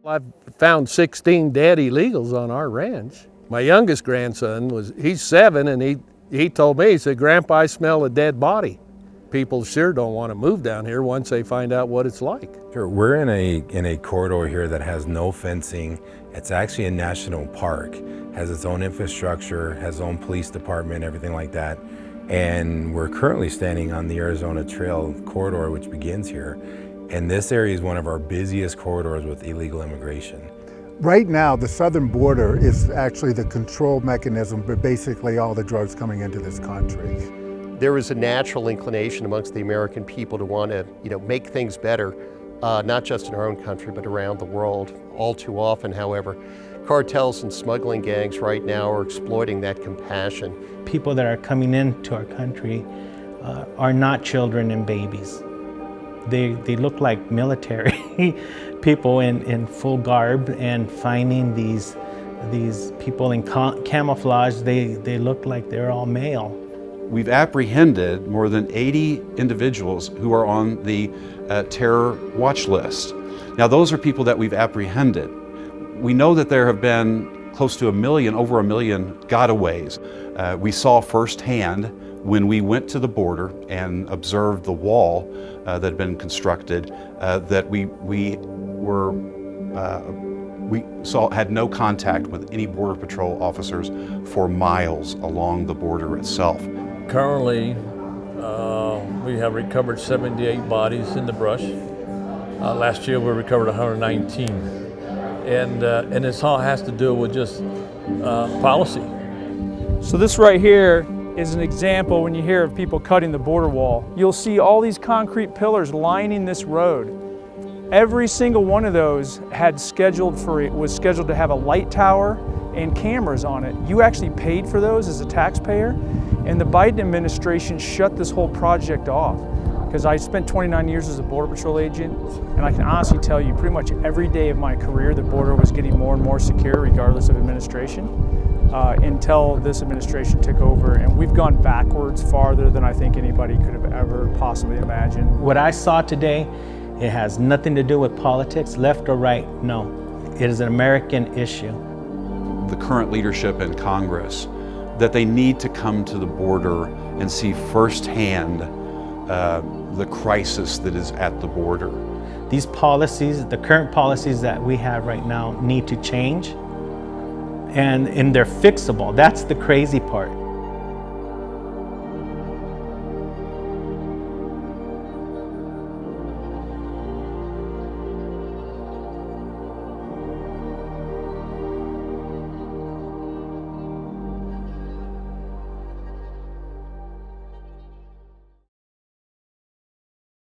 I've found 16 dead illegals on our ranch. My youngest grandson he's 7, and he told me, he said, "Grandpa, I smell a dead body." People sure don't want to move down here once they find out what it's like. Sure, we're in a corridor here that has no fencing. It's actually a national park, has its own infrastructure, has its own police department, everything like that. And we're currently standing on the Arizona Trail corridor, which begins here. And this area is one of our busiest corridors with illegal immigration. Right now, the southern border is actually the control mechanism for basically all the drugs coming into this country. There is a natural inclination amongst the American people to want to, make things better, not just in our own country, but around the world. All too often, however, cartels and smuggling gangs right now are exploiting that compassion. People that are coming into our country are not children and babies. They look like military people in full garb, and finding these people in camouflage, they look like they're all male. We've apprehended more than 80 individuals who are on the terror watch list. Now, those are people that we've apprehended. We know that there have been close to over a million gotaways. We saw firsthand when we went to the border and observed the wall that had been constructed that we had no contact with any Border Patrol officers for miles along the border itself. Currently, we have recovered 78 bodies in the brush. Last year we recovered 119. And this all has to do with just policy. So this right here is an example when you hear of people cutting the border wall. You'll see all these concrete pillars lining this road. Every single one of those was scheduled to have a light tower and cameras on it. You actually paid for those as a taxpayer, and the Biden administration shut this whole project off. Because I spent 29 years as a Border Patrol agent, and I can honestly tell you pretty much every day of my career the border was getting more and more secure regardless of administration, until this administration took over, and we've gone backwards farther than I think anybody could have ever possibly imagined. What I saw today, it has nothing to do with politics, left or right, no. It is an American issue. The current leadership in Congress, that they need to come to the border and see firsthand the crisis that is at the border. These policies, the current policies that we have right now, need to change, and they're fixable. That's the crazy part.